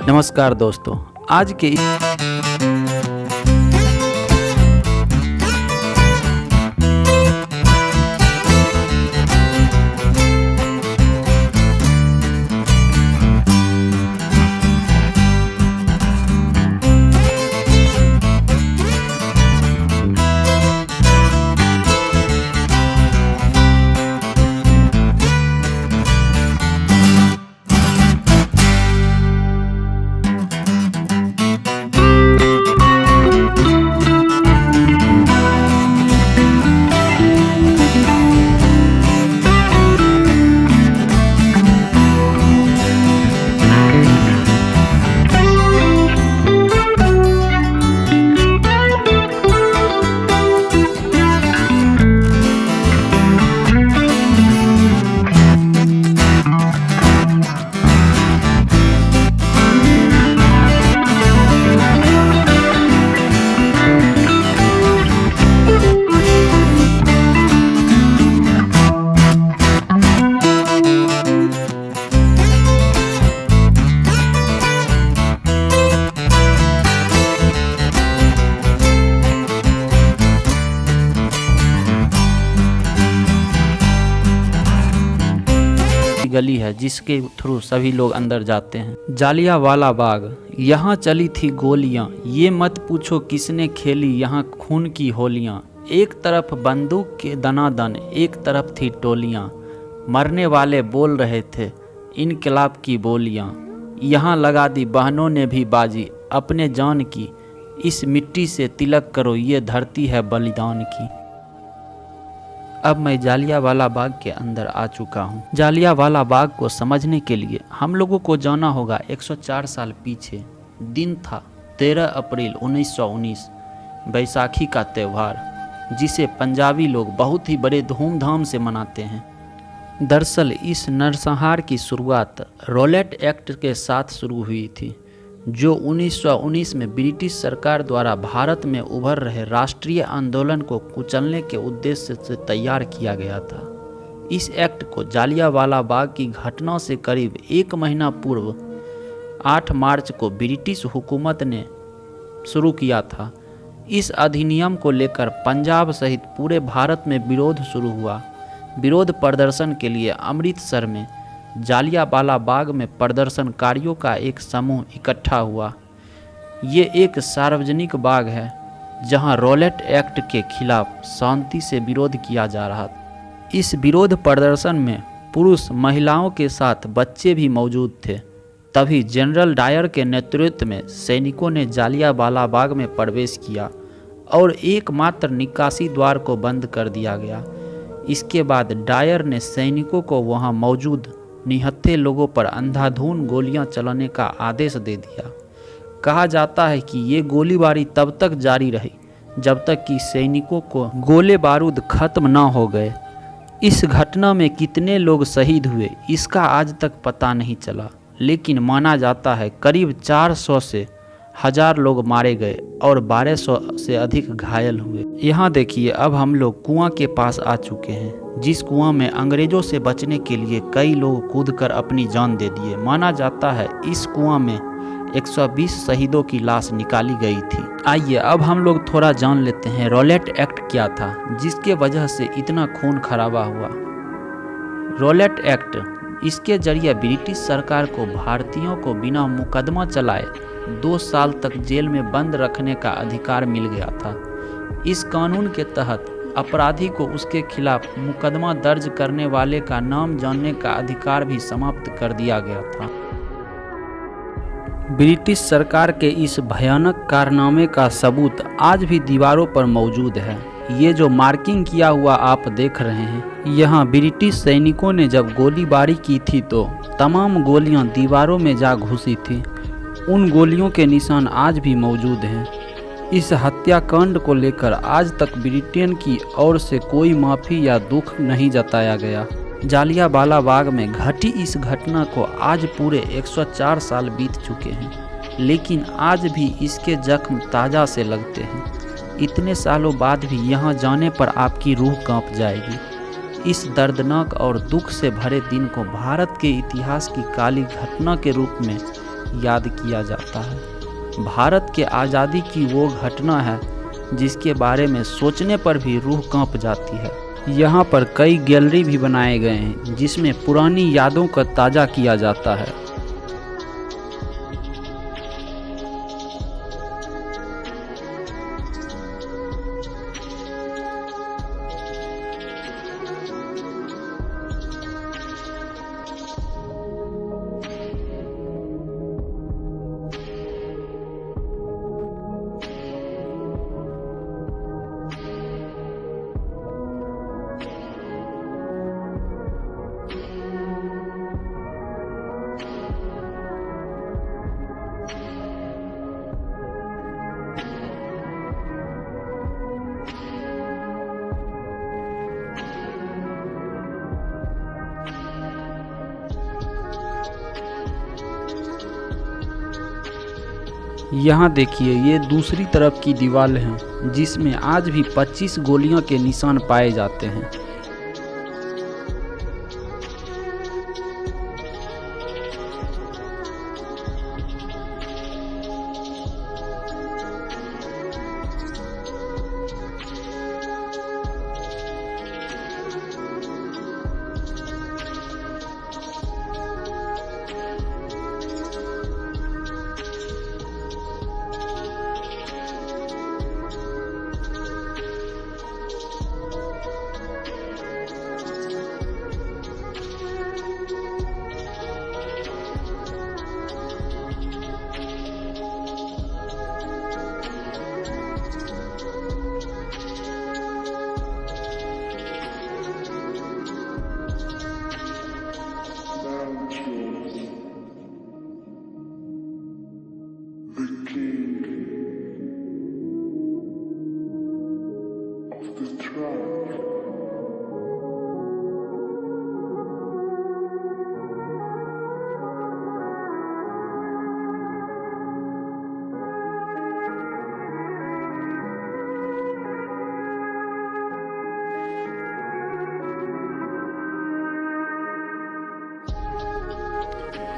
नमस्कार दोस्तों, आज के गली है जिसके थ्रू सभी लोग अंदर जाते हैं। जालियांवाला बाग, यहाँ चली थी गोलियाँ, ये मत पूछो किसने खेली यहाँ खून की होलियाँ। एक तरफ बंदूक के दनादन, एक तरफ थी टोलियाँ, मरने वाले बोल रहे थे इनकलाब की बोलियाँ। यहाँ लगा दी बहनों ने भी बाजी अपने जान की, इस मिट्टी से तिलक करो ये धरती है बलिदान की। अब मैं जालियांवाला बाग के अंदर आ चुका हूँ। जालियांवाला बाग को समझने के लिए हम लोगों को जाना होगा 104 साल पीछे। दिन था 13 अप्रैल 1919, बैसाखी का त्यौहार, जिसे पंजाबी लोग बहुत ही बड़े धूमधाम से मनाते हैं। दरअसल इस नरसंहार की शुरुआत रॉलेट एक्ट के साथ शुरू हुई थी, जो 1919 में ब्रिटिश सरकार द्वारा भारत में उभर रहे राष्ट्रीय आंदोलन को कुचलने के उद्देश्य से तैयार किया गया था। इस एक्ट को जालियांवाला बाग की घटना से करीब 1 महीना पूर्व 8 मार्च को ब्रिटिश हुकूमत ने शुरू किया था। इस अधिनियम को लेकर पंजाब सहित पूरे भारत में विरोध शुरू हुआ। विरोध प्रदर्शन के लिए अमृतसर में जालियांवाला बाग में प्रदर्शनकारियों का एक समूह इकट्ठा हुआ। ये एक सार्वजनिक बाग है जहां रॉलेट एक्ट के खिलाफ शांति से विरोध किया जा रहा था। इस विरोध प्रदर्शन में पुरुष महिलाओं के साथ बच्चे भी मौजूद थे। तभी जनरल डायर के नेतृत्व में सैनिकों ने जालियांवाला बाग में प्रवेश किया और एकमात्र निकासी द्वार को बंद कर दिया गया। इसके बाद डायर ने सैनिकों को वहां मौजूद निहत्थे लोगों पर अंधाधुंध गोलियां चलाने का आदेश दे दिया। कहा जाता है कि ये गोलीबारी तब तक जारी रही जब तक कि सैनिकों को गोले बारूद खत्म न हो गए। इस घटना में कितने लोग शहीद हुए इसका आज तक पता नहीं चला, लेकिन माना जाता है करीब 400 से 1000 लोग मारे गए और 1200 से अधिक घायल हुए। यहाँ देखिए, अब हम लोग कुआं के पास आ चुके हैं, जिस कुआं में अंग्रेजों से बचने के लिए कई लोग कूदकर अपनी जान दे दिए। माना जाता है इस कुआं में 120 शहीदों की लाश निकाली गई थी। आइए अब हम लोग थोड़ा जान लेते हैं रॉलेट एक्ट क्या था जिसके वजह से इतना खून खराबा हुआ। रॉलेट एक्ट, इसके जरिए ब्रिटिश सरकार को भारतीयों को बिना मुकदमा चलाए 2 साल तक जेल में बंद रखने का अधिकार मिल गया था। इस कानून के तहत अपराधी को उसके खिलाफ मुकदमा दर्ज करने वाले का नाम जानने का अधिकार भी समाप्त कर दिया गया था। ब्रिटिश सरकार के इस भयानक कारनामे का सबूत आज भी दीवारों पर मौजूद है। ये जो मार्किंग किया हुआ आप देख रहे हैं, यहाँ ब्रिटिश सैनिकों ने जब गोलीबारी की थी तो तमाम गोलियां दीवारों में जा घुसी थी। उन गोलियों के निशान आज भी मौजूद हैं। इस हत्याकांड को लेकर आज तक ब्रिटेन की ओर से कोई माफ़ी या दुख नहीं जताया गया। जालियांवाला बाग में घटी इस घटना को आज पूरे 104 साल बीत चुके हैं, लेकिन आज भी इसके जख्म ताज़ा से लगते हैं। इतने सालों बाद भी यहाँ जाने पर आपकी रूह कांप जाएगी। इस दर्दनाक और दुख से भरे दिन को भारत के इतिहास की काली घटना के रूप में याद किया जाता है। भारत के आज़ादी की वो घटना है जिसके बारे में सोचने पर भी रूह कांप जाती है। यहाँ पर कई गैलरी भी बनाए गए हैं जिसमें पुरानी यादों को ताज़ा किया जाता है। यहाँ देखिए, ये दूसरी तरफ की दीवार है जिसमें आज भी 25 गोलियों के निशान पाए जाते हैं।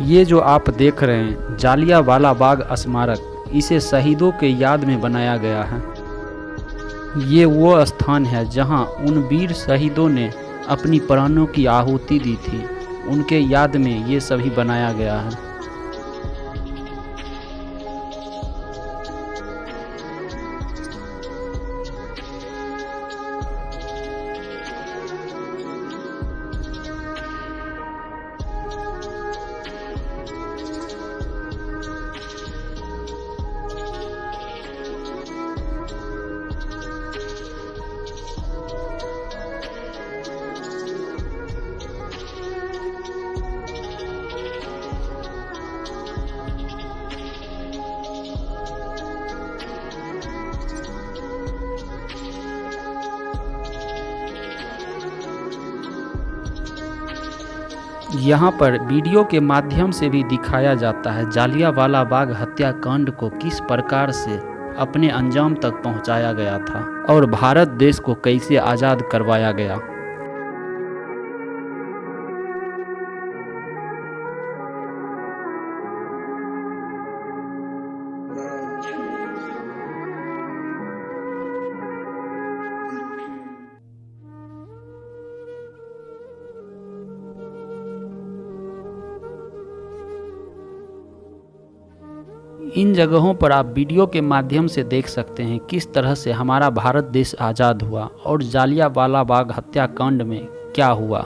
ये जो आप देख रहे हैं जालियांवाला बाग स्मारक, इसे शहीदों के याद में बनाया गया है। ये वो स्थान है जहां उन वीर शहीदों ने अपनी प्राणों की आहुति दी थी। उनके याद में ये सभी बनाया गया है। यहाँ पर वीडियो के माध्यम से भी दिखाया जाता है जालियांवाला बाग हत्याकांड को किस प्रकार से अपने अंजाम तक पहुँचाया गया था और भारत देश को कैसे आज़ाद करवाया गया। इन जगहों पर आप वीडियो के माध्यम से देख सकते हैं किस तरह से हमारा भारत देश आज़ाद हुआ और जालियांवाला बाग हत्याकांड में क्या हुआ।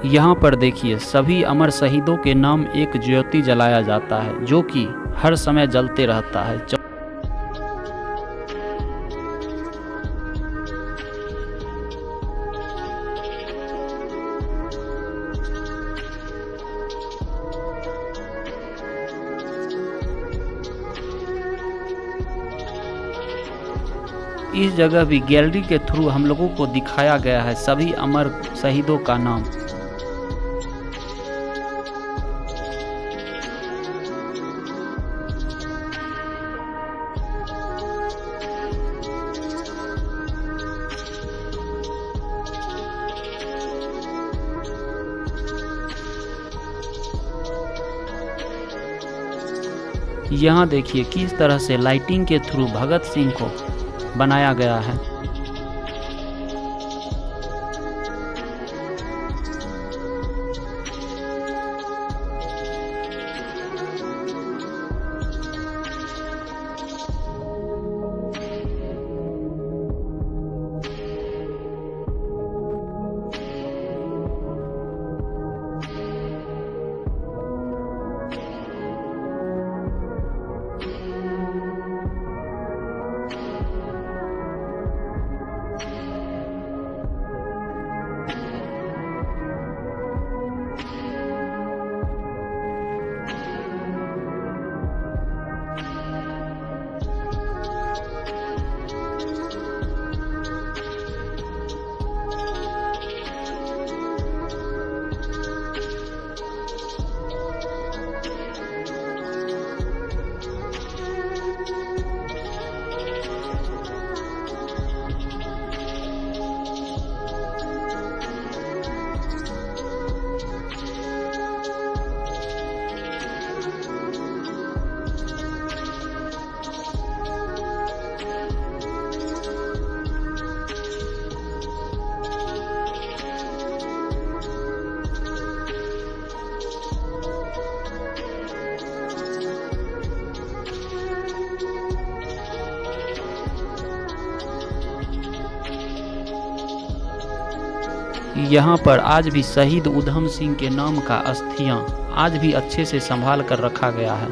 यहाँ पर देखिए सभी अमर शहीदों के नाम एक ज्योति जलाया जाता है जो कि हर समय जलते रहता है। इस जगह भी गैलरी के थ्रू हम लोगों को दिखाया गया है सभी अमर शहीदों का नाम। यहाँ देखिए किस तरह से लाइटिंग के थ्रू भगत सिंह को बनाया गया है। यहाँ पर आज भी शहीद उधम सिंह के नाम का अस्थियां आज भी अच्छे से संभाल कर रखा गया है।